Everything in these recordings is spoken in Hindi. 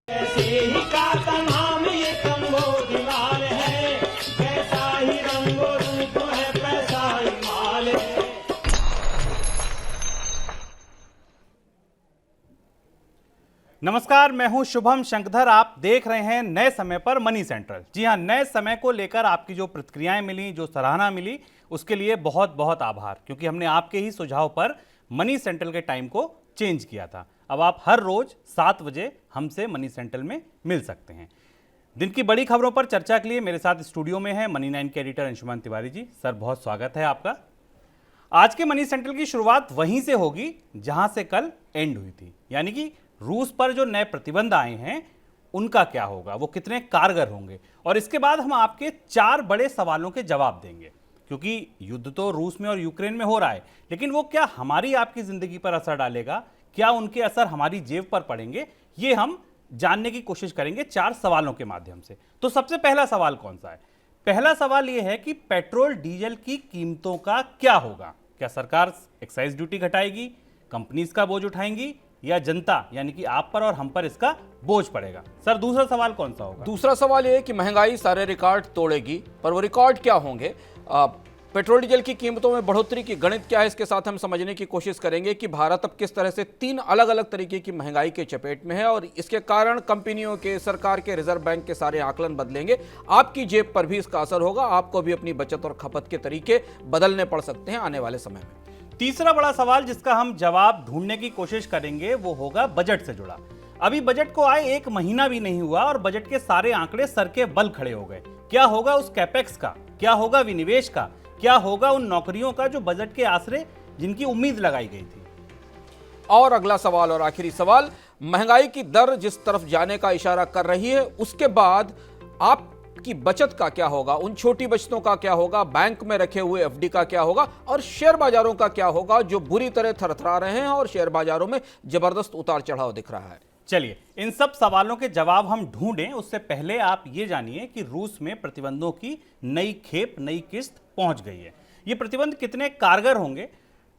ऐसे ही का नाम ये कंबोधिलाल है, कैसा ही रंगो रूप है, पैसा ही माल है। नमस्कार, मैं हूं शुभम शंकधर। आप देख रहे हैं नए समय पर मनी सेंट्रल। जी हां, नए समय को लेकर आपकी जो प्रतिक्रियाएं मिली, जो सराहना मिली, उसके लिए बहुत बहुत आभार, क्योंकि हमने आपके ही सुझाव पर मनी सेंट्रल के टाइम को चेंज किया था। अब आप हर रोज 7 बजे हमसे मनी सेंट्रल में मिल सकते हैं। दिन की बड़ी खबरों पर चर्चा के लिए मेरे साथ स्टूडियो में है मनी 9 के एडिटर अंशुमान तिवारी जी। सर, बहुत स्वागत है आपका। आज के मनी सेंट्रल की शुरुआत वहीं से होगी जहां से कल एंड हुई थी, यानी कि रूस पर जो नए प्रतिबंध आए हैं उनका क्या होगा, वो कितने कारगर होंगे, और इसके बाद हम आपके 4 बड़े सवालों के जवाब देंगे। क्योंकि युद्ध तो रूस में और यूक्रेन में हो रहा है, लेकिन वो क्या हमारी आपकी जिंदगी पर असर डालेगा, क्या उनके असर हमारी जेब पर पड़ेंगे, ये हम जानने की कोशिश करेंगे 4 सवालों के माध्यम से। तो सबसे पहला सवाल कौन सा है? पहला सवाल यह है कि पेट्रोल डीजल की कीमतों का क्या होगा? क्या सरकार एक्साइज ड्यूटी घटाएगी, कंपनीज का बोझ उठाएंगी, या जनता यानी कि आप पर और हम पर इसका बोझ पड़ेगा? सर, दूसरा सवाल कौन सा होगा? दूसरा सवाल यह है कि महंगाई सारे रिकॉर्ड तोड़ेगी, पर वो रिकॉर्ड क्या होंगे? पेट्रोल डीजल की कीमतों में बढ़ोतरी की गणित क्या है, इसके साथ हम समझने की कोशिश करेंगे कि भारत अब किस तरह से 3 अलग अलग तरीके की महंगाई के चपेट में है और इसके कारण कंपनियों के, सरकार के, रिजर्व बैंक के सारे आकलन बदलेंगे। आपकी जेब पर भी इसका असर होगा, आपको भी अपनी बचत और खपत के तरीके बदलने पड़ सकते हैं आने वाले समय में। तीसरा बड़ा सवाल जिसका हम जवाब ढूंढने की कोशिश करेंगे वो होगा बजट से जुड़ा। अभी बजट को आए 1 महीना भी नहीं हुआ और बजट के सारे आंकड़े सर के बल खड़े हो गए। क्या होगा उस कैपेक्स का, क्या होगा विनिवेश का, क्या होगा उन नौकरियों का जो बजट के आसरे जिनकी उम्मीद लगाई गई थी? और अगला सवाल और आखिरी सवाल, महंगाई की दर जिस तरफ जाने का इशारा कर रही है, उसके बाद आपकी बचत का क्या होगा, उन छोटी बचतों का क्या होगा, बैंक में रखे हुए एफडी का क्या होगा, और शेयर बाजारों का क्या होगा जो बुरी तरह थरथरा रहे हैं और शेयर बाजारों में जबरदस्त उतार चढ़ाव दिख रहा है। चलिए, इन सब सवालों के जवाब हम ढूंढें, उससे पहले आप ये जानिए कि रूस में प्रतिबंधों की नई खेप, नई किस्त पहुंच गई है। ये प्रतिबंध कितने कारगर होंगे?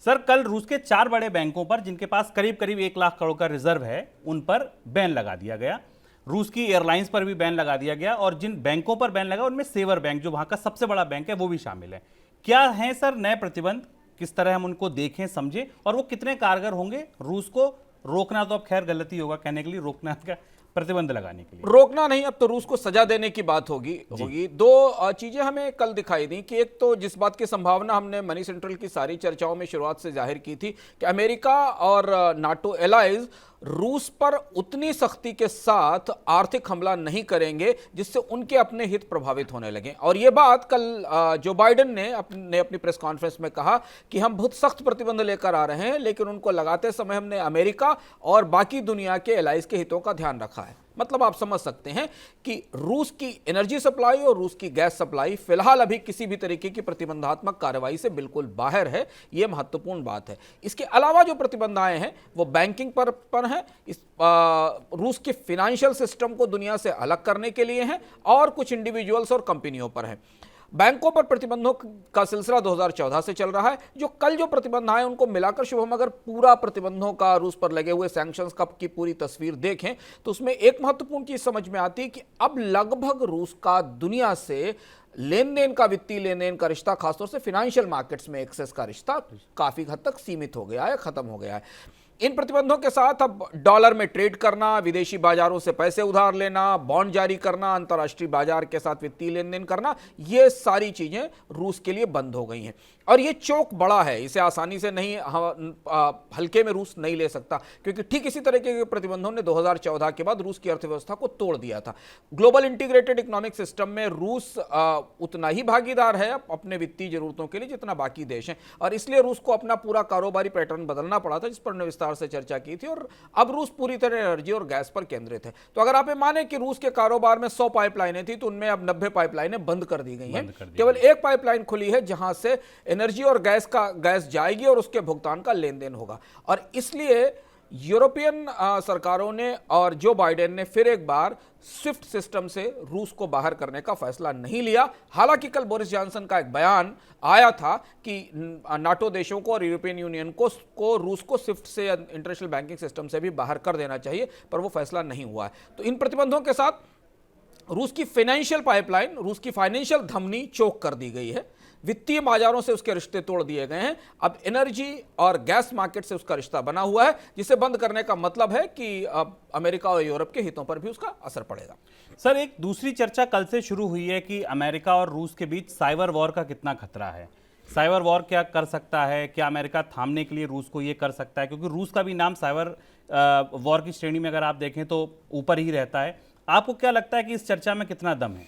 सर, कल रूस के 4 बड़े बैंकों पर, जिनके पास करीब करीब 1 लाख करोड़ का रिजर्व है, उन पर बैन लगा दिया गया। रूस की एयरलाइंस पर भी बैन लगा दिया गया, और जिन बैंकों पर बैन लगा उनमें सेवर बैंक, जो वहां का सबसे बड़ा बैंक है, वो भी शामिल है। क्या है सर नए प्रतिबंध, किस तरह हम उनको देखें, समझें, और वो कितने कारगर होंगे? रूस को रोकना तो अब खैर गलती होगा कहने के लिए, रोकना का प्रतिबंध लगाने के लिए। रोकना नहीं, अब तो रूस को सजा देने की बात होगी। 2 चीजें हमें कल दिखाई दी कि एक तो जिस बात की संभावना हमने मनी सेंट्रल की सारी चर्चाओं में शुरुआत से जाहिर की थी कि अमेरिका और नाटो एलाइज रूस पर उतनी सख्ती के साथ आर्थिक हमला नहीं करेंगे जिससे उनके अपने हित प्रभावित होने लगे। और यह बात कल जो बाइडेन ने अपनी प्रेस कॉन्फ्रेंस में कहा कि हम बहुत सख्त प्रतिबंध लेकर आ रहे हैं, लेकिन उनको लगाते समय हमने अमेरिका और बाकी दुनिया के एलाइज के हितों का ध्यान रखा है। मतलब आप समझ सकते हैं कि रूस की एनर्जी सप्लाई और रूस की गैस सप्लाई फिलहाल अभी किसी भी तरीके की प्रतिबंधात्मक कार्रवाई से बिल्कुल बाहर है। यह महत्वपूर्ण बात है। इसके अलावा जो प्रतिबंध आए हैं वो बैंकिंग पर हैं, इस रूस के फाइनेंशियल सिस्टम को दुनिया से अलग करने के लिए हैं, और कुछ इंडिविजुअल्स और कंपनियों पर हैं। बैंकों पर प्रतिबंधों का सिलसिला 2014 से चल रहा है। जो कल जो प्रतिबंध आए उनको मिलाकर शुभम अगर पूरा प्रतिबंधों का, रूस पर लगे हुए सैंक्शंस का की पूरी तस्वीर देखें तो उसमें एक महत्वपूर्ण चीज समझ में आती है कि अब लगभग रूस का दुनिया से लेन देन का, वित्तीय लेन देन का रिश्ता, खासतौर से फाइनेंशियल मार्केट्स में एक्सेस का रिश्ता काफी हद तक सीमित हो गया है, खत्म हो गया है। इन प्रतिबंधों के साथ अब डॉलर में ट्रेड करना, विदेशी बाजारों से पैसे उधार लेना, बॉन्ड जारी करना, अंतर्राष्ट्रीय बाजार के साथ वित्तीय लेन देन करना, ये सारी चीजें रूस के लिए बंद हो गई हैं। और ये चौक बड़ा है, इसे आसानी से नहीं, हल्के में रूस नहीं ले सकता, क्योंकि ठीक इसी तरह के प्रतिबंधों ने 2014 के बाद रूस की अर्थव्यवस्था को तोड़ दिया था। ग्लोबल इंटीग्रेटेड इकोनॉमिक सिस्टम में रूस उतना ही भागीदार है अपने वित्तीय जरूरतों के लिए जितना बाकी देश हैं, और इसलिए रूस को अपना पूरा कारोबारी पैटर्न बदलना पड़ा था, जिस पर विस्तार से चर्चा की थी। और अब रूस पूरी तरह एनर्जी और गैस पर केंद्रित है। तो अगर आप माने कि रूस के कारोबार में 100 पाइपलाइनें थी तो उनमें अब 90 पाइपलाइनें बंद कर दी गई हैं। केवल एक पाइपलाइन खुली है जहां से एनर्जी और गैस जाएगी और उसके भुगतान का लेन देन होगा। और इसलिए यूरोपियन सरकारों ने और जो बाइडेन ने फिर एक बार स्विफ्ट सिस्टम से रूस को बाहर करने का फैसला नहीं लिया। हालांकि कल बोरिस जॉनसन का एक बयान आया था कि नाटो देशों को और यूरोपियन यूनियन को रूस को स्विफ्ट से इंटरनेशनल बैंकिंग सिस्टम से भी बाहर कर देना चाहिए, पर वो फैसला नहीं हुआ है। तो इन प्रतिबंधों के साथ रूस की फाइनेंशियल पाइपलाइन, रूस की फाइनेंशियल धमनी चोक कर दी गई है, वित्तीय बाजारों से उसके रिश्ते तोड़ दिए गए हैं। अब एनर्जी और गैस मार्केट से उसका रिश्ता बना हुआ है, जिसे बंद करने का मतलब है कि अब अमेरिका और यूरोप के हितों पर भी उसका असर पड़ेगा। सर, एक दूसरी चर्चा कल से शुरू हुई है कि अमेरिका और रूस के बीच साइबर वॉर का कितना खतरा है। साइबर वॉर क्या कर सकता है, क्या अमेरिका थामने के लिए रूस को ये कर सकता है, क्योंकि रूस का भी नाम साइबर वॉर की श्रेणी में अगर आप देखें तो ऊपर ही रहता है। आपको क्या लगता है कि इस चर्चा में कितना दम है?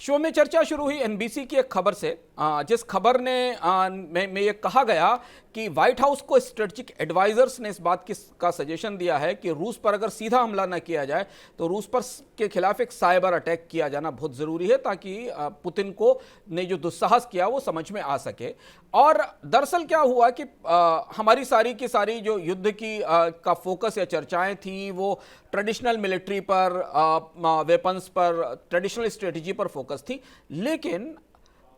शो में चर्चा शुरू हुई एनबीसी की एक खबर से, जिस खबर में ये कहा गया कि व्हाइट हाउस को स्ट्रेटेजिक एडवाइजर्स ने इस बात का सजेशन दिया है कि रूस पर अगर सीधा हमला न किया जाए तो रूस पर के खिलाफ एक साइबर अटैक किया जाना बहुत ज़रूरी है, ताकि पुतिन को ने जो दुस्साहस किया वो समझ में आ सके। और दरअसल क्या हुआ कि हमारी सारी की सारी जो युद्ध की का फोकस या चर्चाएं थी वो ट्रेडिशनल मिलिट्री पर, वेपन्स पर, ट्रेडिशनल स्ट्रेटजी पर फोकस थी। लेकिन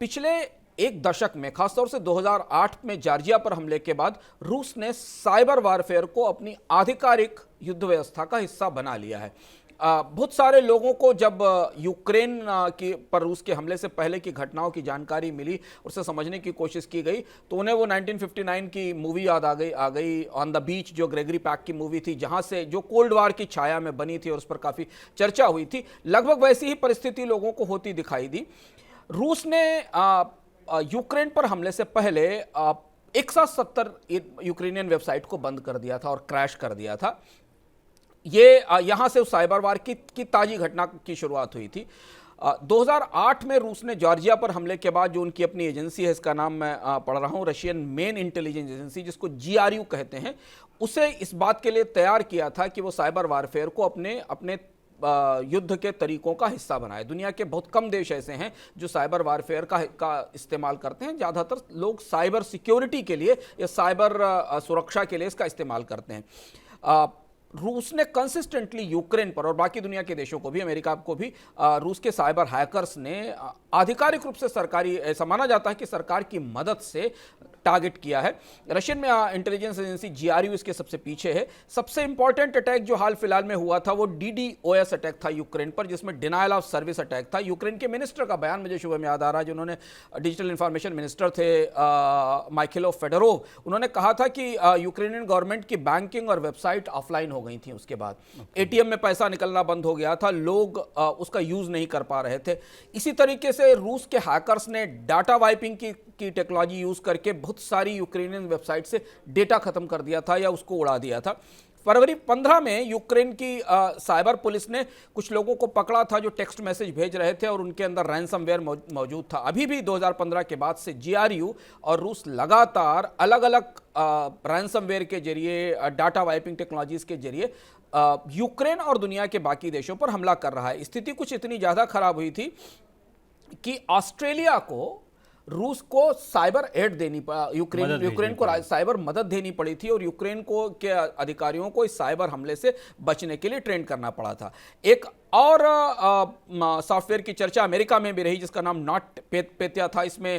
पिछले एक दशक में, खासतौर से 2008 में जॉर्जिया पर हमले के बाद रूस ने साइबर वारफेयर को अपनी आधिकारिक युद्ध व्यवस्था का हिस्सा बना लिया है। बहुत सारे लोगों को जब यूक्रेन की पर रूस के हमले से पहले की घटनाओं की जानकारी मिली, उसे समझने की कोशिश की गई, तो उन्हें वो 1959 की मूवी याद आ गई ऑन द बीच, जो ग्रेगरी पैक की मूवी थी, जहां से जो कोल्ड वार की छाया में बनी थी और उस पर काफ़ी चर्चा हुई थी। लगभग वैसी ही परिस्थिति लोगों को होती दिखाई दी। रूस ने यूक्रेन पर हमले से पहले 170 यूक्रेनियन वेबसाइट को बंद कर दिया था और क्रैश कर दिया था। ये यहां से उस साइबर वार की ताजी घटना की शुरुआत हुई थी। 2008 में रूस ने जॉर्जिया पर हमले के बाद जो उनकी अपनी एजेंसी है, इसका नाम मैं पढ़ रहा हूं, रशियन मेन इंटेलिजेंस एजेंसी, जिसको GRU कहते हैं, उसे इस बात के लिए तैयार किया था कि वो साइबर वारफेयर को अपने युद्ध के तरीकों का हिस्सा बनाए। दुनिया के बहुत कम देश ऐसे हैं जो साइबर वारफेयर का इस्तेमाल करते हैं। ज़्यादातर लोग साइबर सिक्योरिटी के लिए या साइबर सुरक्षा के लिए इसका इस्तेमाल करते हैं। रूस ने कंसिस्टेंटली यूक्रेन पर और बाकी दुनिया के देशों को भी, अमेरिका को भी, रूस के साइबर हैकर्स ने आधिकारिक रूप से सरकारी, ऐसा माना जाता है कि सरकार की मदद से टारगेट किया है। रशियन में इंटेलिजेंस एजेंसी GRU इसके सबसे पीछे है। सबसे इंपॉर्टेंट अटैक जो हाल फिलहाल में हुआ था वो DDoS अटैक था यूक्रेन पर, जिसमें डिनायल ऑफ सर्विस अटैक था। यूक्रेन के मिनिस्टर का बयान मुझे सुबह में याद आ रहा है, जिन्होंने डिजिटल इंफॉर्मेशन मिनिस्टर थे, माइखेलो फेडोरोव। उन्होंने कहा था कि यूक्रेनियन गवर्नमेंट की बैंकिंग और वेबसाइट ऑफलाइन हो गई थी। उसके बाद ATM में पैसा निकलना बंद हो गया था, लोग उसका यूज नहीं कर पा रहे थे। इसी तरीके से रूस के हैकर्स ने डाटा वाइपिंग की टेक्नोलॉजी यूज करके बहुत सारी यूक्रेनियन वेबसाइट से डेटा खत्म कर दिया था या उसको उड़ा दिया था। फरवरी 15 में यूक्रेन की साइबर पुलिस ने कुछ लोगों को पकड़ा था जो टेक्स्ट मैसेज भेज रहे थे और उनके अंदर रैंसमवेयर मौजूद था। अभी भी 2015 के बाद से GRU और रूस लगातार अलग अलग रैंसमवेयर के जरिए, डाटा वाइपिंग टेक्नोलॉजीज के जरिए यूक्रेन और दुनिया के बाकी देशों पर हमला कर रहा है। स्थिति कुछ इतनी ज़्यादा खराब हुई थी कि ऑस्ट्रेलिया को रूस को साइबर एड यूक्रेन को साइबर मदद देनी पड़ी थी और यूक्रेन को के अधिकारियों को इस साइबर हमले से बचने के लिए ट्रेन करना पड़ा था। एक और सॉफ्टवेयर की चर्चा अमेरिका में भी रही जिसका नाम नॉटपेत्या था। इसमें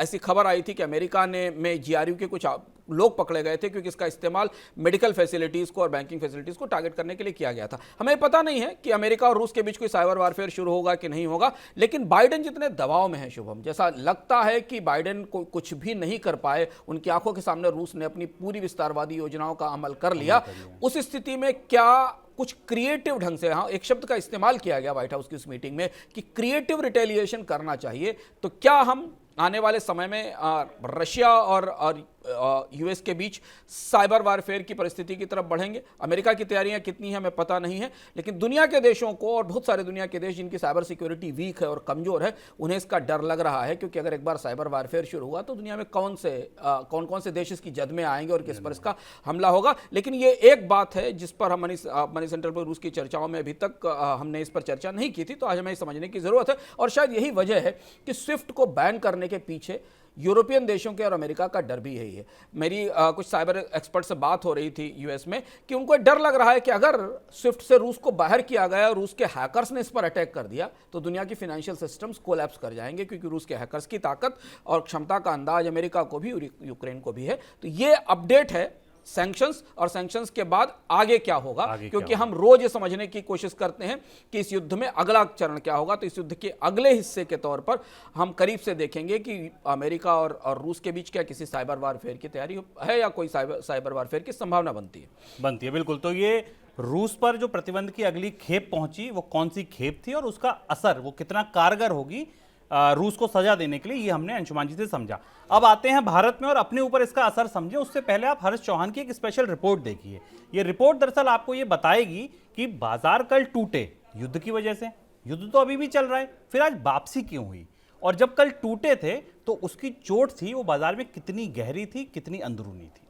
ऐसी खबर आई थी कि अमेरिका में GRU के कुछ लोग पकड़े गए थे क्योंकि इसका इस्तेमाल मेडिकल फैसिलिटीज़ को और बैंकिंग फैसिलिटीज़ को टारगेट करने के लिए किया गया था। हमें पता नहीं है कि अमेरिका और रूस के बीच कोई साइबर वारफेयर शुरू होगा कि नहीं होगा, लेकिन बाइडेन जितने दबाव में है शुभम, जैसा लगता है कि बाइडेन को कुछ भी नहीं कर पाए, उनकी आंखों के सामने रूस ने अपनी पूरी विस्तारवादी योजनाओं का अमल कर लिया। उस स्थिति में क्या कुछ क्रिएटिव ढंग से, हाँ एक शब्द का इस्तेमाल किया गया व्हाइट हाउस की उस मीटिंग में कि क्रिएटिव रिटेलिएशन करना चाहिए, तो क्या हम आने वाले समय में रशिया और यूएस के बीच साइबर वारफेयर की परिस्थिति की तरफ बढ़ेंगे? अमेरिका की तैयारियां कितनी हैं हमें पता नहीं है, लेकिन दुनिया के देशों को और बहुत सारे दुनिया के देश जिनकी साइबर सिक्योरिटी वीक है और कमजोर है, उन्हें इसका डर लग रहा है क्योंकि अगर एक बार साइबर वारफेयर शुरू हुआ तो दुनिया में कौन कौन से देश इसकी जद में आएंगे और किस पर इसका हमला होगा। लेकिन ये एक बात है जिस पर हम मनी सेंटर पर रूस की चर्चाओं में अभी तक हमने इस पर चर्चा नहीं की थी, तो आज हमें समझने की जरूरत है। और शायद यही वजह है कि स्विफ्ट को बैन करने के पीछे यूरोपियन देशों के और अमेरिका का डर भी यही है। मेरी कुछ साइबर एक्सपर्ट से बात हो रही थी यूएस में कि उनको डर लग रहा है कि अगर स्विफ्ट से रूस को बाहर किया गया और रूस के हैकर्स ने इस पर अटैक कर दिया तो दुनिया की फाइनेंशियल सिस्टम्स कोलैप्स कर जाएंगे, क्योंकि रूस के हैकर्स की ताकत और क्षमता का अंदाज अमेरिका को भी और यूक्रेन को भी है। तो ये अपडेट है सैंक्शंस, और सैंक्शंस के बाद आगे क्या होगा, क्योंकि हम रोज ये समझने की कोशिश करते हैं कि इस युद्ध में अगला चरण क्या होगा। तो इस युद्ध के अगले हिस्से के तौर पर हम करीब से देखेंगे कि अमेरिका और रूस के बीच क्या किसी साइबर वारफेयर की तैयारी है या कोई साइबर वारफेयर की संभावना बनती है। बिल्कुल। तो ये रूस पर जो प्रतिबंध की अगली खेप पहुंची वो कौन सी खेप थी और उसका असर वो कितना कारगर होगी रूस को सजा देने के लिए, ये हमने अंशुमान जी से समझा। अब आते हैं भारत में और अपने ऊपर इसका असर समझें। उससे पहले आप हर्ष चौहान की एक स्पेशल रिपोर्ट देखिए। ये रिपोर्ट दरअसल आपको ये बताएगी कि बाजार कल टूटे युद्ध की वजह से, युद्ध तो अभी भी चल रहा है, फिर आज वापसी क्यों हुई, और जब कल टूटे थे तो उसकी चोट थी वो बाजार में कितनी गहरी थी, कितनी अंदरूनी थी।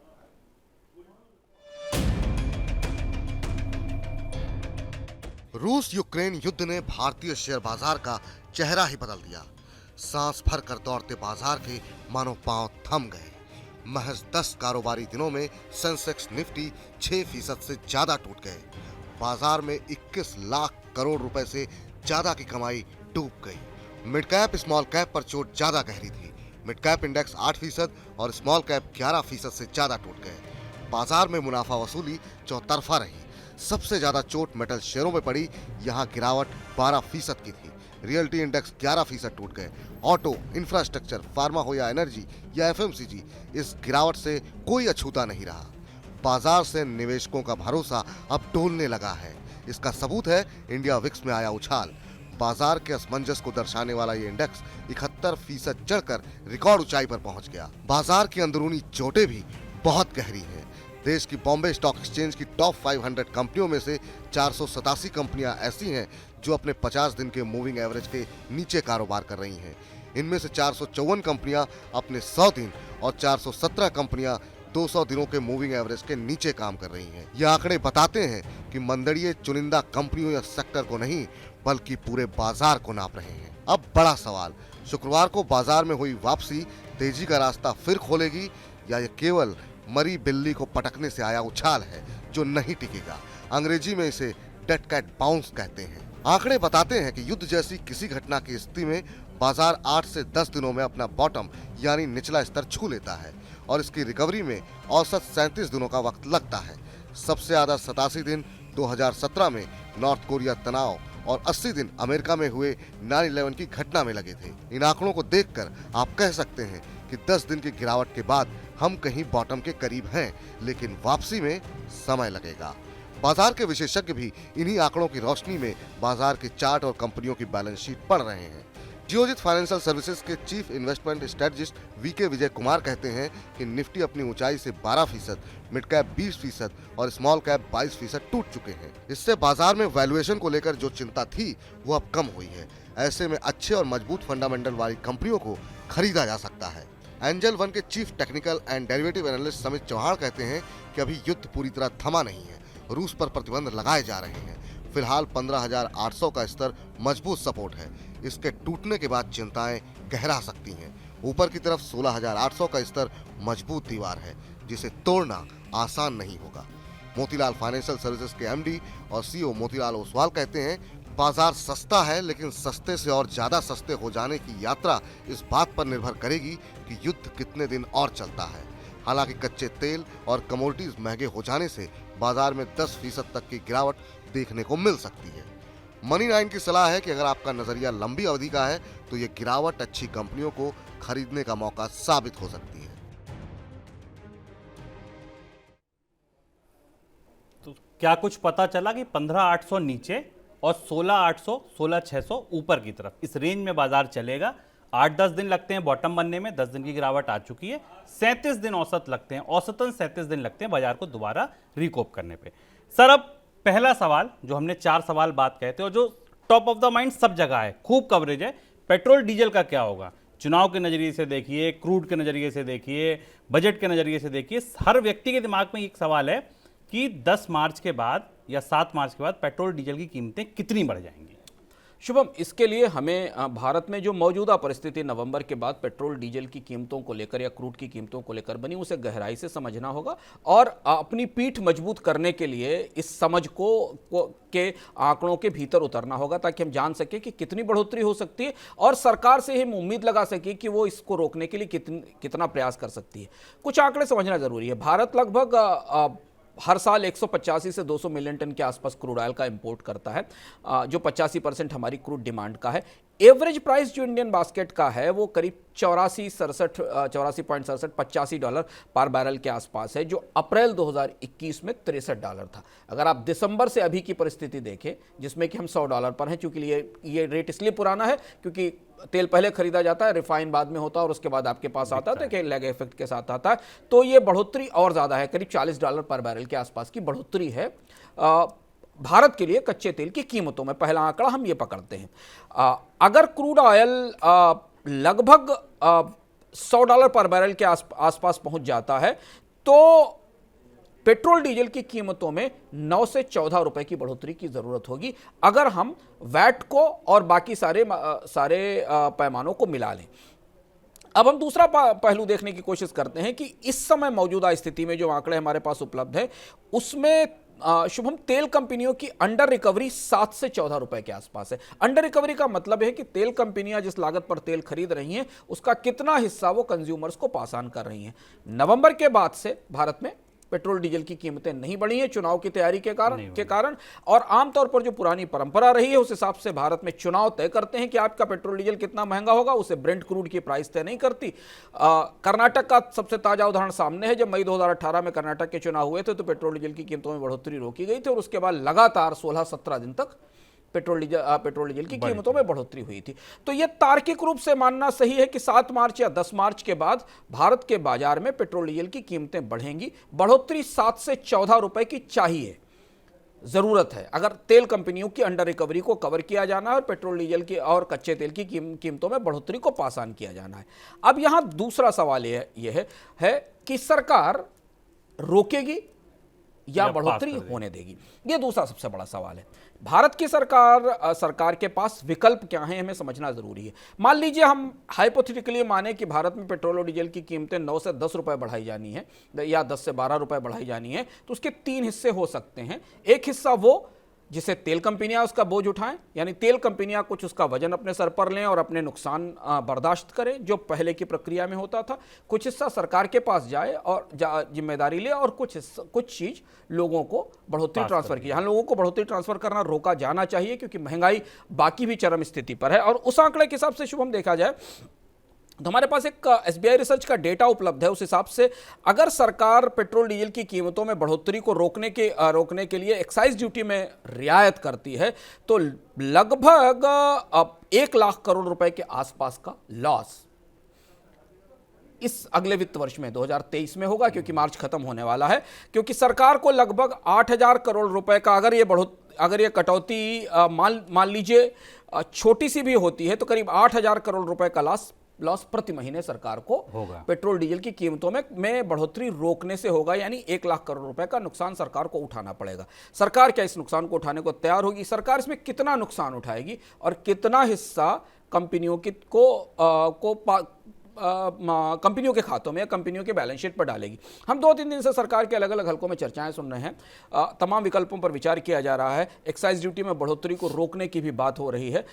रूस यूक्रेन युद्ध ने भारतीय शेयर बाजार का चेहरा ही बदल दिया। सांस भर कर दौड़ते बाजार के मानो पांव थम गए। महज 10 कारोबारी दिनों में सेंसेक्स निफ्टी 6% से ज्यादा टूट गए। बाजार में 21 लाख करोड़ रुपए से ज्यादा की कमाई डूब गई। मिड कैप स्मॉल कैप पर चोट ज्यादा गहरी थी। मिड कैप इंडेक्स 8% और स्मॉल कैप 11% से ज्यादा टूट गए। बाजार में मुनाफा वसूली चौतरफा रही। सबसे ज्यादा चोट मेटल शेयरों में पड़ी, यहाँ गिरावट 12% की थी। रियल्टी इंडेक्स 11% टूट गए। ऑटो, इंफ्रास्ट्रक्चर, फार्मा हो या एनर्जी या एफएमसीजी, इस गिरावट से कोई अछूता नहीं रहा। बाजार से निवेशकों का भरोसा अब डोलने लगा है। इसका सबूत है इंडिया विक्स में आया उछाल। बाजार के असमंजस को दर्शाने वाला ये इंडेक्स 71% चढ़कर रिकॉर्ड ऊंचाई पर पहुंच गया। बाजार की अंदरूनी चोटें भी बहुत गहरी हैं। देश की बॉम्बे स्टॉक एक्सचेंज की टॉप 500 कंपनियों में से 487 कंपनियां ऐसी हैं जो अपने 50 दिन के मूविंग एवरेज के नीचे कारोबार कर रही हैं। इनमें से 454 कंपनियां अपने 100 दिन और 417 कंपनियां 200 दिनों के मूविंग एवरेज के नीचे काम कर रही हैं। ये आंकड़े बताते हैं कि मंदड़िए चुनिंदा कंपनियों या सेक्टर को नहीं बल्कि पूरे बाजार को नाप रहे हैं। अब बड़ा सवाल, शुक्रवार को बाजार में हुई वापसी तेजी का रास्ता फिर खोलेगी या ये केवल मरी बिल्ली को पटकने से आया उछाल है जो नहीं टिकेगा। अंग्रेजी में इसे डेड कैट बाउंस कहते हैं। आंकड़े बताते हैं कि युद्ध जैसी किसी घटना की स्थिति में बाजार 8 से 10 दिनों में अपना बॉटम यानी निचला स्तर छू लेता है और इसकी रिकवरी में औसत 37 दिनों का वक्त लगता है। सबसे ज्यादा 87 दिन 2017 में नॉर्थ कोरिया तनाव और 80 दिन अमेरिका में हुए 9/11 की घटना में लगे थे। इन आंकड़ों को देखकर आप कह सकते हैं कि 10 दिन की गिरावट के बाद हम कहीं बॉटम के करीब हैं, लेकिन वापसी में समय लगेगा। बाजार के विशेषज्ञ भी इन्हीं आंकड़ों की रोशनी में बाजार के चार्ट और कंपनियों की बैलेंस शीट पढ़ रहे हैं। जियोजित फाइनेंशियल सर्विसेज के chief investment strategist VK Vijay Kumar कहते हैं कि निफ्टी अपनी ऊंचाई से 12%, मिड कैप 20% और स्मॉल कैप 22% टूट चुके हैं। इससे बाजार में वैल्यूएशन को लेकर जो चिंता थी वो अब कम हुई है। ऐसे में अच्छे और मजबूत फंडामेंटल वाली कंपनियों को खरीदा जा सकता है। एंजल वन के chief technical and derivative analyst Samit Chauhan कहते हैं कि अभी युद्ध पूरी तरह थमा नहीं है। रूस पर प्रतिबंध लगाए जा रहे हैं। फिलहाल 15,800 का स्तर मजबूत सपोर्ट है। इसके टूटने के बाद चिंताएं गहरा सकती हैं। ऊपर की तरफ 16,800 का स्तर मजबूत दीवार है जिसे तोड़ना आसान नहीं होगा। मोतीलाल फाइनेंशियल सर्विसेज के एमडी और सीईओ मोतीलाल ओसवाल कहते हैं, बाजार सस्ता है लेकिन सस्ते से और ज्यादा सस्ते हो जाने की यात्रा इस बात पर निर्भर करेगी कि युद्ध कितने दिन और चलता है। हालांकि कच्चे तेल और कमोडिटीज महंगे हो जाने से बाजार में 10% तक की गिरावट देखने को मिल सकती है। मनी 9 की सलाह है कि अगर आपका नजरिया लंबी अवधि का है तो ये गिरावट अच्छी कंपनियों को खरीदने का मौका साबित हो सकती है। तो क्या कुछ पता चला कि 15,800 नीचे और 16,800, 16,600 ऊपर की तरफ, इस रेंज में बाजार चलेगा। 8-10 दिन लगते हैं बॉटम बनने में, 10 दिन की गिरावट आ चुकी है। 37 दिन औसत लगते हैं, औसतन 37 दिन लगते हैं बाजार को दोबारा रिकॉप करने पे। सर, अब पहला सवाल जो हमने 4 सवाल बात कहे थे और जो टॉप ऑफ द माइंड सब जगह है, खूब कवरेज है, पेट्रोल डीजल का क्या होगा। चुनाव के नजरिए से देखिए, क्रूड के नजरिए से देखिए, बजट के नजरिए से देखिए, हर व्यक्ति के दिमाग में एक सवाल है कि 10 मार्च के बाद या 7 मार्च के बाद पेट्रोल डीजल की कीमतें कितनी बढ़ जाएंगी। शुभम, इसके लिए हमें भारत में जो मौजूदा परिस्थिति नवंबर के बाद पेट्रोल डीजल की कीमतों को लेकर या क्रूड की कीमतों को लेकर बनी, उसे गहराई से समझना होगा और अपनी पीठ मजबूत करने के लिए इस समझ के आंकड़ों के भीतर उतरना होगा, ताकि हम जान सके कि कितनी बढ़ोतरी हो सकती है और सरकार से हम उम्मीद लगा सके कि वो इसको रोकने के लिए कितना प्रयास कर सकती है। कुछ आंकड़े समझना जरूरी है। भारत लगभग हर साल 185 से 200 मिलियन टन के आसपास क्रूड ऑयल का इंपोर्ट करता है, जो 85% हमारी क्रूड डिमांड का है। एवरेज प्राइस जो इंडियन बास्केट का है वो करीब 84.67 डॉलर पर बैरल के आसपास है, जो अप्रैल 2021 में $63 था। अगर आप दिसंबर से अभी की परिस्थिति देखें, जिसमें कि हम $100 पर हैं, चूंकि ये रेट इसलिए पुराना है क्योंकि तेल पहले खरीदा जाता है, रिफाइन बाद में होता है और उसके बाद आपके पास आता है, तो कि लैग इफेक्ट के साथ आता है, तो ये बढ़ोतरी और ज़्यादा है, करीब $40 पर बैरल के आसपास की बढ़ोतरी है भारत के लिए कच्चे तेल की कीमतों में। पहला आंकड़ा हम ये पकड़ते हैं, अगर क्रूड ऑयल लगभग $100 पर बैरल के आसपास पहुंच जाता है तो पेट्रोल डीजल की कीमतों में 9 से 14 रुपए की बढ़ोतरी की जरूरत होगी, अगर हम वैट को और बाकी सारे पैमानों को मिला लें। अब हम दूसरा पहलू देखने की कोशिश करते हैं कि इस समय मौजूदा स्थिति में जो आंकड़े हमारे पास उपलब्ध है उसमें शुभम, तेल कंपनियों की अंडर रिकवरी 7 से 14 रुपए के आसपास है। अंडर रिकवरी का मतलब है कि तेल कंपनियां जिस लागत पर तेल खरीद रही हैं उसका कितना हिस्सा वो कंज्यूमर्स को पास ऑन कर रही हैं। नवंबर के बाद से भारत में पेट्रोल डीजल की कीमतें नहीं बढ़ी हैं चुनाव की तैयारी के कारण और आमतौर पर जो पुरानी परंपरा रही है उस हिसाब से भारत में चुनाव तय करते हैं कि आपका पेट्रोल डीजल कितना महंगा होगा, उसे ब्रेंट क्रूड की प्राइस तय नहीं करती। कर्नाटक का सबसे ताजा उदाहरण सामने है। जब मई 2018 में कर्नाटक के चुनाव हुए थे तो पेट्रोल डीजल की कीमतों में बढ़ोतरी रोकी गई थी और उसके बाद लगातार 16-17 दिन तक पेट्रोल डीजल की कीमतों में बढ़ोतरी हुई थी। तो यह तार्किक रूप से मानना सही है कि 7 मार्च या 10 मार्च के बाद भारत के बाजार में पेट्रोल डीजल की कीमतें बढ़ेंगी। बढ़ोतरी 7 से 14 रुपए की चाहिए, जरूरत है, अगर तेल कंपनियों की अंडर रिकवरी को कवर किया जाना है और पेट्रोल डीजल की और कच्चे तेल की कीमतों में बढ़ोतरी को पास ऑन किया जाना है। अब यहां दूसरा सवाल यह है कि सरकार रोकेगी या बढ़ोतरी होने देगी, यह दूसरा सबसे बड़ा सवाल है। भारत की सरकार के पास विकल्प क्या हैं, हमें समझना जरूरी है। मान लीजिए हम हाइपोथेटिकली माने कि भारत में पेट्रोल और डीजल की कीमतें 9 से 10 रुपए बढ़ाई जानी है या 10 से 12 रुपए बढ़ाई जानी है, तो उसके 3 हिस्से हो सकते हैं। एक हिस्सा वो जिसे तेल कंपनियां उसका बोझ उठाएं, यानी तेल कंपनियां कुछ उसका वजन अपने सर पर लें और अपने नुकसान बर्दाश्त करें जो पहले की प्रक्रिया में होता था। कुछ हिस्सा सरकार के पास जाए और जिम्मेदारी ले और कुछ चीज लोगों को बढ़ोतरी ट्रांसफर की। लोगों को बढ़ोतरी ट्रांसफर करना रोका जाना चाहिए क्योंकि महंगाई बाकी भी चरम स्थिति पर है। और उस आंकड़े के हिसाब से शुभम देखा जाए तो हमारे पास एक एसबीआई रिसर्च का डेटा उपलब्ध है। उस हिसाब से अगर सरकार पेट्रोल डीजल की कीमतों में बढ़ोतरी को रोकने के लिए एक्साइज ड्यूटी में रियायत करती है तो लगभग 1 लाख करोड़ रुपए के आसपास का लॉस इस अगले वित्त वर्ष में 2023 में होगा, क्योंकि मार्च खत्म होने वाला है। क्योंकि सरकार को लगभग 8,000 करोड़ रुपए का अगर ये कटौती मान लीजिए छोटी सी भी होती है तो करीब 8,000 करोड़ रुपए का लॉस प्रति महीने सरकार को होगा। पेट्रोल डीजल की कीमतों में बढ़ोतरी रोकने से होगा, यानी 1 लाख करोड़ रुपए का नुकसान सरकार को उठाना पड़ेगा। सरकार क्या इस नुकसान को उठाने को तैयार होगी? सरकार इसमें कितना नुकसान उठाएगी और कितना हिस्सा कंपनियों कंपनियों के खातों में या कंपनियों के बैलेंस शीट पर डालेगी? हम 2-3 दिन से सरकार के अलग अलग हलकों में चर्चाएं सुन रहे हैं। तमाम विकल्पों पर विचार किया जा रहा है। एक्साइज ड्यूटी में बढ़ोतरी को रोकने की भी बात हो रही है।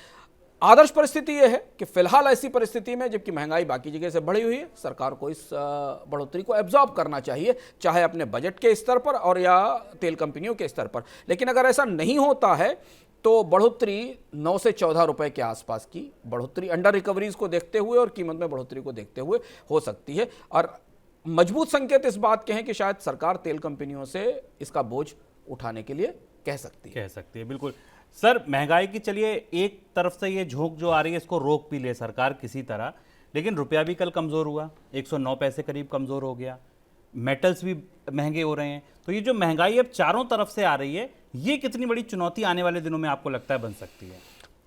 आदर्श परिस्थिति यह है कि फिलहाल ऐसी परिस्थिति में जबकि महंगाई बाकी जगह से बढ़ी हुई है, सरकार को इस बढ़ोतरी को एब्जॉर्ब करना चाहिए, चाहे अपने बजट के स्तर पर और या तेल कंपनियों के स्तर पर। लेकिन अगर ऐसा नहीं होता है तो बढ़ोतरी 9 से 14 रुपए के आसपास की बढ़ोतरी अंडर रिकवरीज को देखते हुए और कीमत में बढ़ोतरी को देखते हुए हो सकती है। और मजबूत संकेत इस बात के हैं कि शायद सरकार तेल कंपनियों से इसका बोझ उठाने के लिए कह सकती है। बिल्कुल सर, महंगाई की चलिए एक तरफ से ये झोंक जो आ रही है इसको रोक भी ले सरकार किसी तरह, लेकिन रुपया भी कल कमजोर हुआ, 109 पैसे करीब कमजोर हो गया, मेटल्स भी महंगे हो रहे हैं। तो ये जो महंगाई अब चारों तरफ से आ रही है, ये कितनी बड़ी चुनौती आने वाले दिनों में आपको लगता है बन सकती है?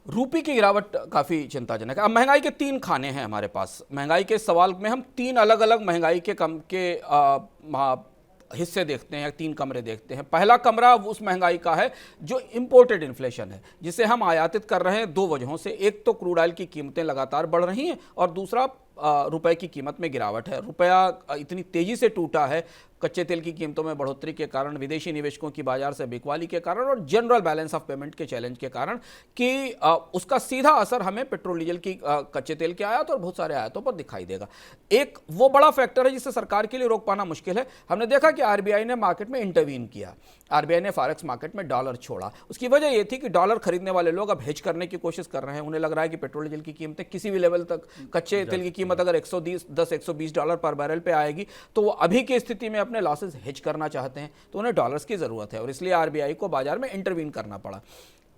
रूपी की गिरावट काफी चिंताजनक है। अब महंगाई के 3 खाने हैं हमारे पास। महंगाई के सवाल में हम 3 अलग अलग महंगाई के हिस्से देखते हैं, 3 कमरे देखते हैं। पहला कमरा उस महंगाई का है जो इंपोर्टेड इन्फ्लेशन है, जिसे हम आयातित कर रहे हैं 2 वजहों से। एक तो क्रूड ऑयल की कीमतें लगातार बढ़ रही हैं और दूसरा रुपए की कीमत में गिरावट है। रुपया इतनी तेजी से टूटा है कच्चे तेल की कीमतों में बढ़ोतरी के कारण, विदेशी निवेशकों की बाजार से बिकवाली के कारण और जनरल बैलेंस ऑफ पेमेंट के चैलेंज के कारण कि उसका सीधा असर हमें पेट्रोल डीजल की कच्चे तेल के आयात और बहुत सारे आयातों पर दिखाई देगा। एक वो बड़ा फैक्टर है जिसे सरकार के लिए रोक पाना मुश्किल है। हमने देखा कि आरबीआई ने मार्केट में इंटरवीन किया, आरबीआई ने फॉरेक्स मार्केट में डॉलर छोड़ा। उसकी वजह यह थी कि डॉलर खरीदने वाले लोग अब हेज करने की कोशिश कर रहे हैं। उन्हें लग रहा है कि पेट्रोल डीजल की कीमतें किसी भी लेवल तक, कच्चे तेल की कीमत अगर 110-120 डॉलर पर बैरल पे आएगी तो वो अभी की स्थिति में अपने लॉसेस हेज करना चाहते हैं, तो उन्हें डॉलर्स की जरूरत है और इसलिए आरबीआई को बाजार में इंटरवीन करना पड़ा।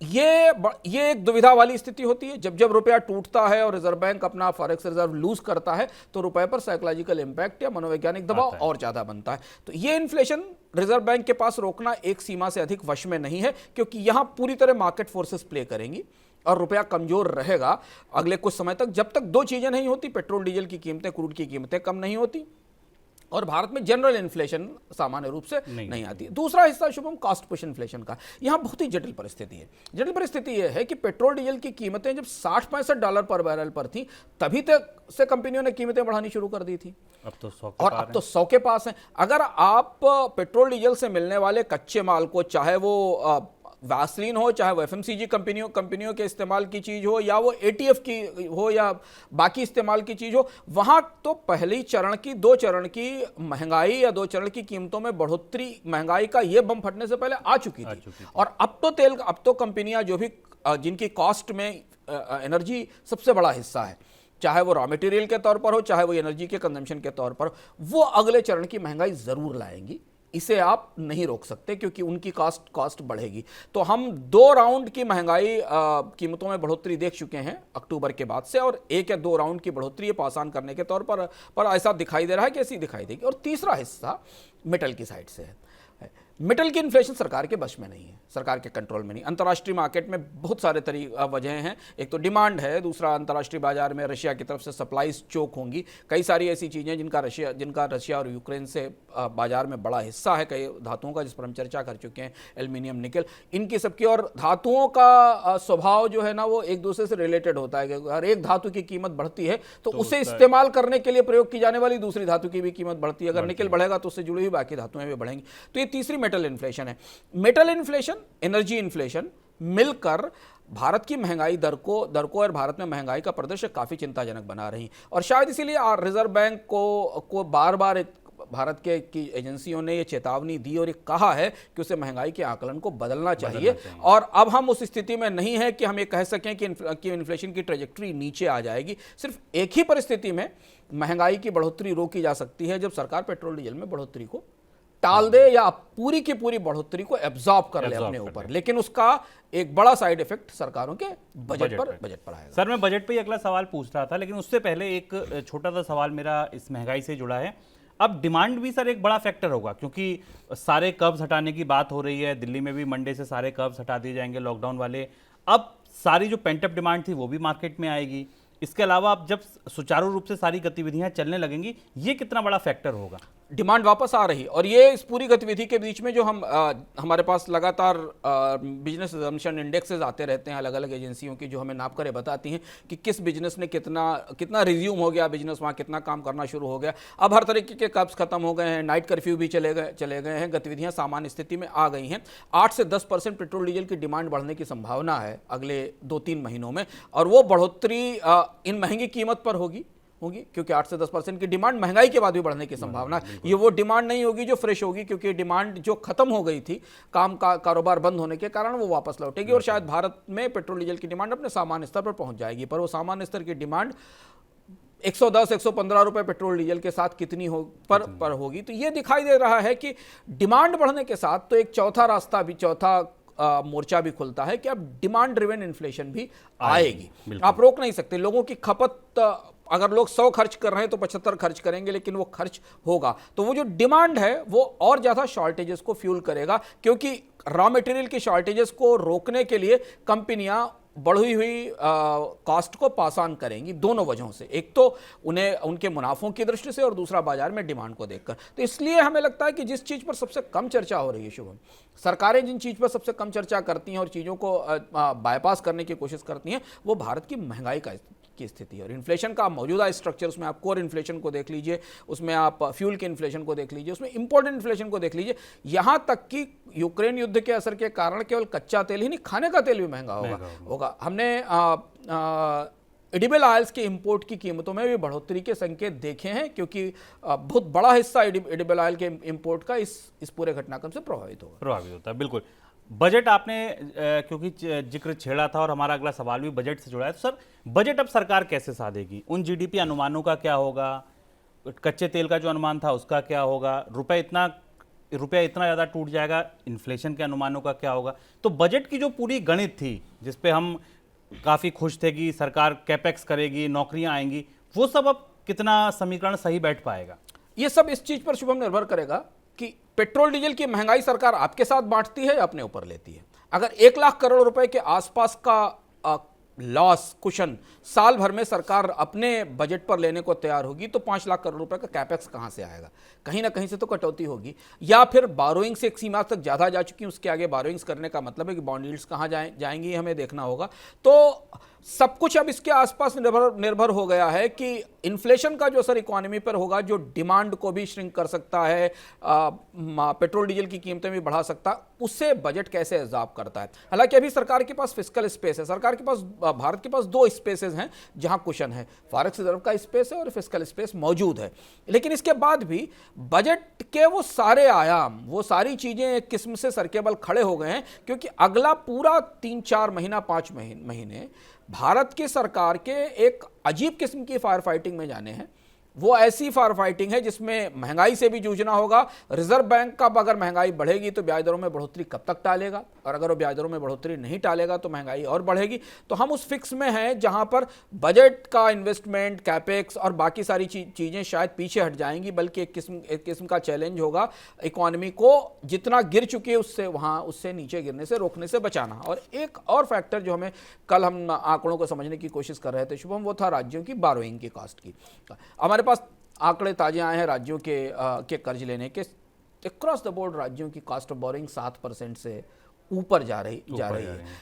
ये एक दुविधा वाली स्थिति होती है। जब रुपया टूटता है और रिजर्व बैंक अपना फॉरेक्स रिजर्व लूज करता है तो रुपए पर साइकोलॉजिकल इंपैक्ट या मनोवैज्ञानिक दबाव और ज्यादा बनता है। तो ये इन्फ्लेशन रिजर्व बैंक के पास रोकना एक सीमा से अधिक वश में नहीं है, क्योंकि यहां पूरी तरह मार्केट फोर्सेस प्ले करेंगी और रुपया कमजोर रहेगा अगले कुछ समय तक, जब तक 2 चीजें नहीं होती, पेट्रोल डीजल की कीमतें, क्रूड की कीमतें कम नहीं होती और भारत में जनरल इन्फ्लेशन सामान्य रूप से नहीं आती। दूसरा हिस्सा शुभम कॉस्ट पुश इन्फ्लेशन का। यहां बहुत ही जटिल परिस्थिति है। जटिल परिस्थिति यह है कि पेट्रोल डीजल की कीमतें जब 60-65 डॉलर पर बैरल पर थी तभी तक से कंपनियों ने कीमतें बढ़ानी शुरू कर दी थी, अब तो 100 और अब तो 100 के पास है। अगर आप पेट्रोल डीजल से मिलने वाले कच्चे माल को, चाहे वो वैसलीन हो, चाहे वो एफएमसीजी कंपनियों के इस्तेमाल की चीज हो या वो एटीएफ की हो या बाकी इस्तेमाल की चीज हो, वहां तो पहले चरण की 2 चरण की महंगाई या 2 चरण की कीमतों में बढ़ोतरी, महंगाई का ये बम फटने से पहले आ चुकी थी। और अब तो कंपनियां जो भी जिनकी कॉस्ट में एनर्जी सबसे बड़ा हिस्सा है, चाहे वो रॉ मटेरियल के तौर पर हो, चाहे वो एनर्जी के कंजम्पशन के तौर पर हो, वो अगले चरण की महंगाई जरूर लाएंगी। इसे आप नहीं रोक सकते क्योंकि उनकी कॉस्ट बढ़ेगी। तो हम 2 राउंड की महंगाई कीमतों में बढ़ोतरी देख चुके हैं अक्टूबर के बाद से, और 1 या 2 राउंड की बढ़ोतरी पास ऑन करने के तौर पर ऐसा दिखाई दे रहा है कि ऐसी दिखाई देगी। और तीसरा हिस्सा मेटल की साइड से है। मेटल की इन्फ्लेशन सरकार के बस में नहीं है, सरकार के कंट्रोल में नहीं। अंतर्राष्ट्रीय मार्केट में बहुत सारे वजह हैं। एक तो डिमांड है, दूसरा अंतर्राष्ट्रीय बाजार में रशिया की तरफ से सप्लाईज चोक होंगी। कई सारी ऐसी चीज़ें जिनका रशिया और यूक्रेन से बाजार में बड़ा हिस्सा है, कई धातुओं का, जिस पर हम चर्चा कर चुके हैं, एल्युमिनियम, निकल, इनकी सबकी। और धातुओं का स्वभाव जो है ना वो एक दूसरे से रिलेटेड होता है कि हर एक धातु की कीमत बढ़ती है तो उसे इस्तेमाल करने के लिए प्रयोग की जाने वाली दूसरी धातु की भी कीमत बढ़ती है। अगर निकल बढ़ेगा तो उससे जुड़ी हुई बाकी धातुएं भी बढ़ेंगी। तो ये तीसरी मेटल इन्फ्लेशन है। मेटल इन्फ्लेशन, एनर्जी इन्फ्लेशन मिलकर भारत की महंगाई दर को और भारत में महंगाई का प्रदर्शन काफी चिंताजनक बना रही। और शायद इसीलिए रिजर्व बैंक को बार बार भारत की एजेंसियों ने ये चेतावनी दी और ये कहा है कि उसे महंगाई के आकलन को बदलना चाहिए। और अब हम उस स्थिति में नहीं है कि हम ये कह सकें कि इन्फ्लेशन की ट्रेजेक्टरी नीचे आ जाएगी। सिर्फ एक ही परिस्थिति में महंगाई की बढ़ोतरी रोकी जा सकती है, जब सरकार पेट्रोल डीजल में बढ़ोतरी को टाल दे या पूरी की पूरी बढ़ोतरी को एब्जॉर्ब कर ले अपने ऊपर। लेकिन उसका एक बड़ा साइड इफेक्ट सरकारों के बजट पर आएगा। सर, मैं बजट पे ही अगला सवाल पूछ रहा था, लेकिन उससे पहले एक छोटा सा सवाल मेरा इस महंगाई से जुड़ा है। अब डिमांड भी सर एक बड़ा फैक्टर होगा, क्योंकि सारे कर्व्स हटाने की बात हो रही है। दिल्ली में भी मंडे से सारे कर्व्स हटा दिए जाएंगे, लॉकडाउन वाले। अब सारी जो पेंटअप डिमांड थी वो भी मार्केट में आएगी। इसके अलावा अब जब सुचारू रूप से सारी गतिविधियां चलने लगेंगी, ये कितना बड़ा फैक्टर होगा? डिमांड वापस आ रही। और ये इस पूरी गतिविधि के बीच में जो हमारे पास लगातार बिजनेस असम्पशन इंडेक्सेस आते रहते हैं अलग अलग एजेंसियों की, जो हमें नाप कर बताती हैं कि किस बिजनेस ने कितना रिज्यूम हो गया, बिजनेस वहाँ कितना काम करना शुरू हो गया। अब हर तरीके के कर्फ्स खत्म हो गए हैं, नाइट कर्फ्यू भी चले गए हैं, गतिविधियाँ सामान्य स्थिति में आ गई हैं। 8 से 10% पेट्रोल डीजल की डिमांड बढ़ने की संभावना है अगले 2-3 महीनों में, और वो बढ़ोतरी इन महंगी कीमत पर होगी, क्योंकि 8 से 10% की डिमांड महंगाई के बाद भी बढ़ने की संभावना है। ये वो डिमांड नहीं होगी जो फ्रेश होगी, क्योंकि डिमांड जो खत्म हो गई थी कारोबार बंद होने के कारण, वो वापस लौटेगी। और शायद भारत में पेट्रोल डीजल की डिमांड अपने सामान्य स्तर पर पहुंच जाएगी, पर वो सामान्य स्तर की डिमांड 110-115 रुपए पेट्रोल डीजल के साथ कितनी पर होगी। तो ये दिखाई दे रहा है कि डिमांड बढ़ने के साथ तो एक चौथा मोर्चा भी खुलता है कि अब डिमांड ड्रिवन इन्फ्लेशन भी आएगी। आप रोक नहीं सकते। लोगों की खपत, अगर लोग 100 खर्च कर रहे हैं तो 75 खर्च करेंगे, लेकिन वो खर्च होगा। तो वो जो डिमांड है वो और ज्यादा शॉर्टेजेस को फ्यूल करेगा, क्योंकि रॉ मटेरियल की शॉर्टेजेस को रोकने के लिए कंपनियां बढ़ी हुई कॉस्ट को पास ऑन करेंगी दोनों वजहों से, एक तो उन्हें उनके मुनाफों की दृष्टि से और दूसरा बाजार में डिमांड को देखकर। तो इसलिए हमें लगता है कि जिस चीज़ पर सबसे कम चर्चा हो रही है शुभम, सरकारें जिन चीज़ पर सबसे कम चर्चा करती हैं और चीज़ों को बाईपास करने की कोशिश करती हैं, वो भारत की महंगाई की स्थिति है और इन्फ्लेशन का मौजूदा स्ट्रक्चर। उसमें आप कोर इन्फ्लेशन को देख लीजिए, उसमें आप फ्यूल के इन्फ्लेशन को देख लीजिए, उसमें इंपोर्टेड इन्फ्लेशन को देख लीजिए, यहां तक कि यूक्रेन युद्ध के असर के कारण केवल कच्चा तेल ही नहीं, खाने का तेल भी महंगा होगा। हमने एडिबल ऑयल्स के इंपोर्ट की कीमतों में भी बढ़ोतरी के संकेत देखे हैं, क्योंकि बहुत बड़ा हिस्सा एडिबल ऑयल के इंपोर्ट का इस पूरे घटनाक्रम से प्रभावित होता है। बिल्कुल। बजट आपने क्योंकि जिक्र छेड़ा था और हमारा अगला सवाल भी बजट से जुड़ा है, तो सर बजट अब सरकार कैसे साधेगी? उन जीडीपी अनुमानों का क्या होगा? कच्चे तेल का जो अनुमान था उसका क्या होगा? रुपया इतना ज़्यादा टूट जाएगा, इन्फ्लेशन के अनुमानों का क्या होगा? तो बजट की जो पूरी गणित थी, जिसपे हम काफ़ी खुश थे कि सरकार कैपेक्स करेगी, नौकरियां आएंगी, वो सब अब कितना समीकरण सही बैठ पाएगा? ये सब इस चीज़ पर शुभम निर्भर करेगा कि पेट्रोल डीजल की महंगाई सरकार आपके साथ बांटती है या अपने ऊपर लेती है। अगर 1 लाख करोड़ रुपए के आसपास का लॉस कुशन साल भर में सरकार अपने बजट पर लेने को तैयार होगी, तो 5 लाख करोड़ रुपए का कैपेक्स कहां से आएगा? कहीं ना कहीं से तो कटौती होगी, या फिर बोरोइंग्स एक सीमा तक ज़्यादा जा चुकी है, उसके आगे बोरोइंग्स करने का मतलब है कि बॉन्ड यील्ड्स कहाँ जाएंगी, हमें देखना होगा। तो सब कुछ अब इसके आसपास निर्भर हो गया है कि इन्फ्लेशन का जो असर इकोनॉमी पर होगा, जो डिमांड को भी श्रिंक कर सकता है, पेट्रोल डीजल की कीमतें भी बढ़ा सकता है, उससे बजट कैसे एब्जॉर्ब करता है। हालांकि अभी सरकार के पास फिस्कल स्पेस है, भारत के पास 2 स्पेसेस हैं जहां कुशन है, फॉरेक्स रिजर्व का स्पेस है और फिस्कल स्पेस मौजूद है। लेकिन इसके बाद भी बजट के वो सारे आयाम, वो सारी चीजें एक किस्म से सरकेबल खड़े हो गए हैं, क्योंकि अगला पूरा 3-4 महीना 5 महीने भारत की सरकार के एक अजीब किस्म की फायर फाइटिंग में जाने हैं। वो ऐसी फायर फाइटिंग है जिसमें महंगाई से भी जूझना होगा। रिजर्व बैंक का अगर महंगाई बढ़ेगी तो ब्याज दरों में बढ़ोतरी कब तक टालेगा, और अगर वो ब्याज दरों में बढ़ोतरी नहीं टालेगा तो महंगाई और बढ़ेगी। तो हम उस फिक्स में हैं जहां पर बजट का इन्वेस्टमेंट, कैपेक्स और बाकी सारी चीजें शायद पीछे हट जाएंगी, बल्कि एक किस्म का चैलेंज होगा इकोनॉमी को जितना गिर चुकी है उससे नीचे गिरने से रोकने से बचाना। और एक और फैक्टर जो हमें कल हम आंकड़ों को समझने की कोशिश कर रहे थे शुभम, वो था राज्यों की बोरोइंग की कॉस्ट की। हमारे पास आंकड़े ताजे आए हैं राज्यों के कर्ज लेने के। अक्रॉस द बोर्ड राज्यों की कॉस्ट ऑफ बोरिंग 7% से ऊपर जा रही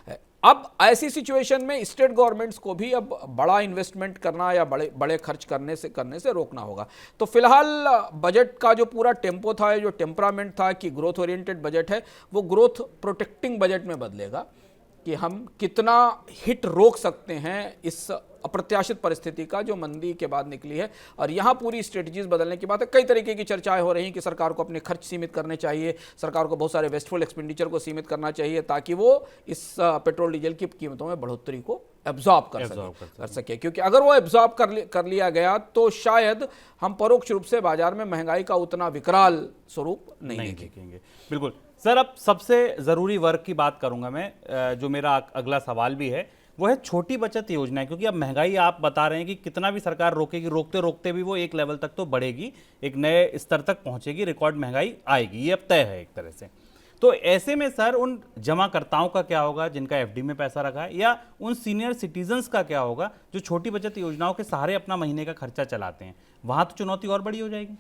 है। अब ऐसी सिचुएशन में स्टेट गवर्नमेंट्स को भी अब बड़ा इन्वेस्टमेंट करना या बड़े खर्च करने से रोकना होगा। तो फिलहाल बजट का जो पूरा टेम्पो था, जो टेम्परामेंट था कि ग्रोथ ओरिएंटेड बजट है, वो ग्रोथ प्रोटेक्टिंग बजट में बदलेगा कि हम कितना हिट रोक सकते हैं इस अप्रत्याशित परिस्थिति का जो मंदी के बाद निकली है। और यहाँ पूरी स्ट्रेटजीज बदलने की बात है। कई तरीके की चर्चाएं हो रही हैं कि सरकार को अपने खर्च सीमित करने चाहिए, सरकार को बहुत सारे वेस्टफुल एक्सपेंडिचर को सीमित करना चाहिए, ताकि वो इस पेट्रोल डीजल की कीमतों में बढ़ोतरी को एब्जॉर्ब कर सके। क्योंकि अगर वो एब्जॉर्ब कर लिया गया तो शायद हम परोक्ष रूप से बाजार में महंगाई का उतना विकराल स्वरूप नहीं देखेंगे। बिल्कुल सर, अब सबसे ज़रूरी वर्ग की बात करूंगा मैं, जो मेरा अगला सवाल भी है, वो है छोटी बचत योजना। क्योंकि अब महंगाई आप बता रहे हैं कि कितना भी सरकार रोकेगी, रोकते रोकते भी वो एक लेवल तक तो बढ़ेगी, एक नए स्तर तक पहुंचेगी, रिकॉर्ड महंगाई आएगी, ये अब तय है एक तरह से। तो ऐसे में सर उन जमाकर्ताओं का क्या होगा जिनका एफडी में पैसा रखा है, या उन सीनियर सिटीजन्स का क्या होगा जो छोटी बचत योजनाओं के सहारे अपना महीने का खर्चा चलाते हैं? वहां तो चुनौती और बड़ी हो जाएगी।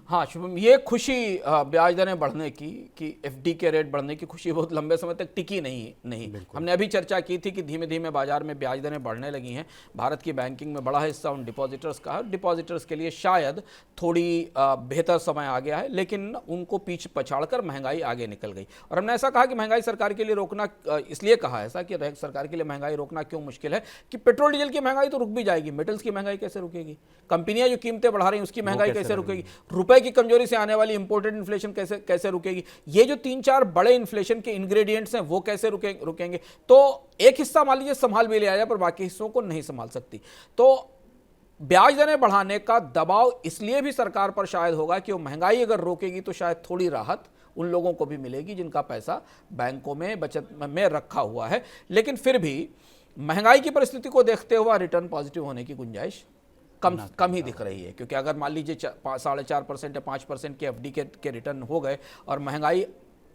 हाँ शुभम, ये खुशी ब्याज दरें बढ़ने की, कि एफडी के रेट बढ़ने की खुशी बहुत लंबे समय तक टिकी नहीं। हमने अभी चर्चा की थी कि धीमे धीमे बाजार में ब्याज दरें बढ़ने लगी हैं। भारत की बैंकिंग में बड़ा हिस्सा उन डिपॉजिटर्स का है। डिपॉजिटर्स के लिए शायद थोड़ी बेहतर समय आ गया है, लेकिन उनको पीछे पछाड़कर महंगाई आगे निकल गई। और हमने ऐसा कहा कि महंगाई सरकार के लिए रोकना, इसलिए कहा ऐसा कि सरकार के लिए महंगाई रोकना क्यों मुश्किल है, कि पेट्रोल डीजल की महंगाई तो रुक भी जाएगी, मेटल्स की महंगाई कैसे रुकेगी? कंपनियां जो कीमतें बढ़ा रही हैं उसकी महंगाई कैसे रुकेगी? रुपए की कमजोरी से आने वाली इंपोर्टेड इन्फ्लेशन कैसे रुकेगी? ये जो 3-4 बड़े इन्फ्लेशन के इंग्रेडिएंट्स हैं वो कैसे रुकेंगे? तो एक हिस्सा मान लीजिए संभाल भी लिया जाए, पर बाकी हिस्सों को नहीं संभाल सकती। तो ब्याज दरें बढ़ाने का दबाव इसलिए भी सरकार पर शायद होगा कि वो महंगाई अगर रोकेगी तो शायद थोड़ी राहत उन लोगों को भी मिलेगी जिनका पैसा बैंकों में बचत में रखा हुआ है। लेकिन फिर भी महंगाई की परिस्थिति को देखते हुए रिटर्न पॉजिटिव होने की गुंजाइश कम ही दिख रही है। क्योंकि अगर मान लीजिए 4.5% या 5% के एफडी के रिटर्न हो गए और महंगाई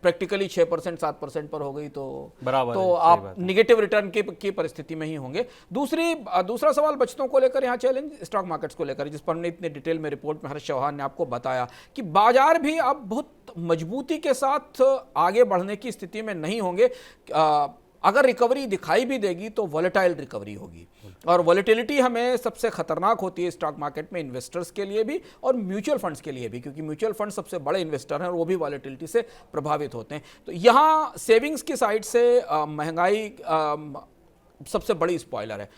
प्रैक्टिकली 6% 7% पर हो गई तो बराबर तो है, सही आप बात है। निगेटिव रिटर्न की परिस्थिति में ही होंगे। दूसरा सवाल बचतों को लेकर यहाँ चैलेंज स्टॉक मार्केट्स को लेकर, जिस पर हमने इतने डिटेल में रिपोर्ट में हर्ष चौहान ने आपको बताया कि बाजार भी अब बहुत मजबूती के साथ आगे बढ़ने की स्थिति में नहीं होंगे। अगर रिकवरी दिखाई भी देगी तो वॉलेटाइल रिकवरी होगी, और वॉलेटिलिटी हमें सबसे खतरनाक होती है स्टॉक मार्केट में, इन्वेस्टर्स के लिए भी और म्यूचुअल फंड्स के लिए भी, क्योंकि म्यूचुअल फंड सबसे बड़े इन्वेस्टर हैं और वो भी वॉलेटिलिटी से प्रभावित होते हैं। तो यहाँ सेविंग्स की साइड से महंगाई सबसे बड़ी स्पॉइलर है।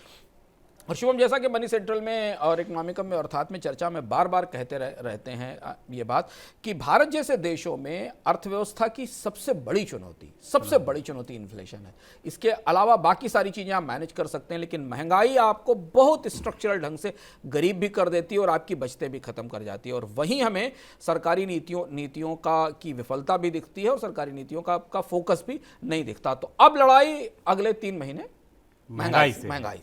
और शुभम, जैसा कि मनी सेंट्रल में और इकोनॉमिकम में अर्थात में चर्चा में बार बार कहते रहते हैं ये बात कि भारत जैसे देशों में अर्थव्यवस्था की सबसे बड़ी चुनौती इन्फ्लेशन है। इसके अलावा बाकी सारी चीज़ें आप मैनेज कर सकते हैं, लेकिन महंगाई आपको बहुत स्ट्रक्चरल ढंग से गरीब भी कर देती है और आपकी बचतें भी खत्म कर जाती है। और वहीं हमें सरकारी नीतियों की विफलता भी दिखती है और सरकारी नीतियों का फोकस भी नहीं दिखता। तो अब लड़ाई अगले 3 महीने महंगाई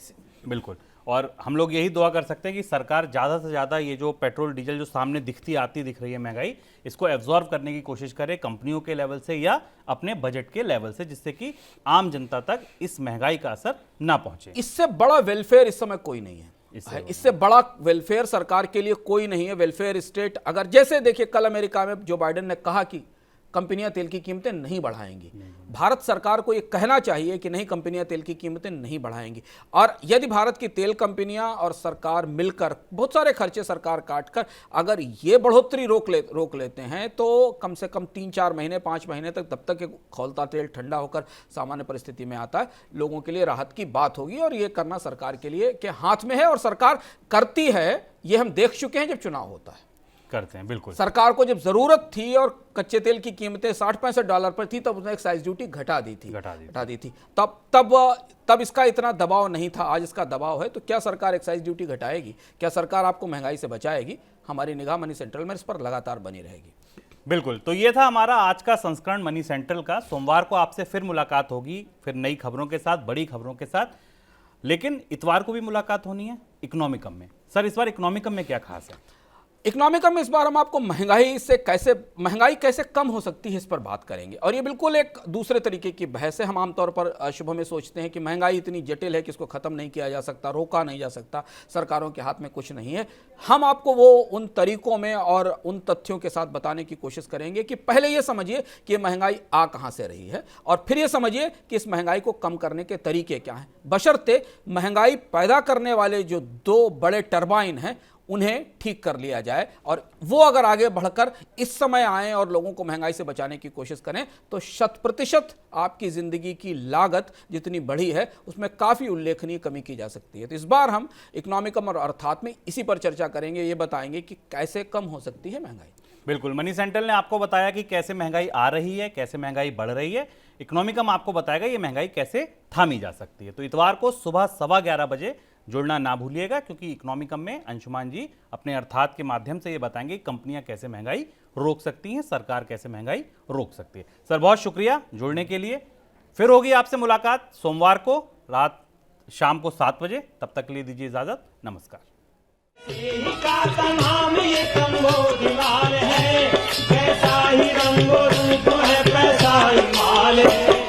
से। बिल्कुल, और हम लोग यही दुआ कर सकते हैं कि सरकार ज़्यादा से ज़्यादा ये जो पेट्रोल डीजल जो सामने दिख रही है महंगाई, इसको एब्जॉर्व करने की कोशिश करे कंपनियों के लेवल से या अपने बजट के लेवल से, जिससे कि आम जनता तक इस महंगाई का असर ना पहुंचे। इससे बड़ा वेलफेयर इस समय कोई नहीं है। इससे बड़ा वेलफेयर सरकार के लिए कोई नहीं है। वेलफेयर स्टेट, अगर जैसे देखिए कल अमेरिका में जो बाइडेन ने कहा कि कंपनियां तेल की कीमतें नहीं बढ़ाएंगी, भारत सरकार को यह कहना चाहिए कि नहीं, कंपनियां तेल की कीमतें नहीं बढ़ाएंगी। और यदि भारत की तेल कंपनियां और सरकार मिलकर बहुत सारे खर्चे सरकार काटकर अगर ये बढ़ोतरी रोक लेते हैं तो कम से कम 3-4 महीने 5 महीने तक, तब तक खौलता तेल ठंडा होकर सामान्य परिस्थिति में आता है, लोगों के लिए राहत की बात होगी। और ये करना सरकार के लिए के हाथ में है और सरकार करती है। ये हम देख चुके हैं जब चुनाव होता है, करते हैं। बिल्कुल, सरकार को जब जरूरत थी और कच्चे तेल की कीमतें $60-65 पर थी, तब उसने एक्साइज ड्यूटी घटा दी थी। तब इसका इतना दबाव नहीं था, आज इसका दबाव है। तो क्या सरकार एक्साइज ड्यूटी घटाएगी? क्या सरकार आपको महंगाई से बचाएगी? हमारी निगाह मनी सेंट्रल में इस पर लगातार बनी रहेगी। बिल्कुल। तो ये था हमारा आज का संस्करण मनी सेंट्रल का। सोमवार को आपसे फिर मुलाकात होगी, फिर नई खबरों के साथ, बड़ी खबरों के साथ। लेकिन इतवार को भी मुलाकात होनी है इकोनॉमिकम में। सर, इस बार इकोनॉमिकम में क्या खास है? इकोनॉमिकम में इस बार हम आपको महंगाई कैसे कम हो सकती है, इस पर बात करेंगे। और ये बिल्कुल एक दूसरे तरीके की बहस है। हम आमतौर पर शुभ में सोचते हैं कि महंगाई इतनी जटिल है कि इसको खत्म नहीं किया जा सकता, रोका नहीं जा सकता, सरकारों के हाथ में कुछ नहीं है। हम आपको वो उन तरीकों में और उन तथ्यों के साथ बताने की कोशिश करेंगे कि पहले ये समझिए कि ये महंगाई आ कहाँ से रही है, और फिर ये समझिए कि इस महंगाई को कम करने के तरीके क्या हैं, बशर्ते महंगाई पैदा करने वाले जो 2 बड़े टरबाइन हैं उन्हें ठीक कर लिया जाए। और वो अगर आगे बढ़कर इस समय आए और लोगों को महंगाई से बचाने की कोशिश करें तो 100% आपकी जिंदगी की लागत जितनी बढ़ी है उसमें काफी उल्लेखनीय कमी की जा सकती है। तो इस बार हम इकोनॉमिकम और अर्थात में इसी पर चर्चा करेंगे, ये बताएंगे कि कैसे कम हो सकती है महंगाई। बिल्कुल, मनी सेंट्रल ने आपको बताया कि कैसे महंगाई आ रही है, कैसे महंगाई बढ़ रही है। इकोनॉमिकम आपको बताएगा ये महंगाई कैसे थामी जा सकती है। तो इतवार को सुबह 11:15 बजे जुड़ना ना भूलिएगा, क्योंकि इकोनॉमिकम में अंशुमान जी अपने अर्थात के माध्यम से ये बताएंगे कि कंपनियां कैसे महंगाई रोक सकती हैं, सरकार कैसे महंगाई रोक सकती है। सर, बहुत शुक्रिया जुड़ने के लिए। फिर होगी आपसे मुलाकात सोमवार को शाम को 7 बजे। तब तक के लिए दीजिए इजाजत। नमस्कार। यही का नाम ये कम्बोज लाल है, कैसा ही रंगो रूप है, पैसा ही माल है।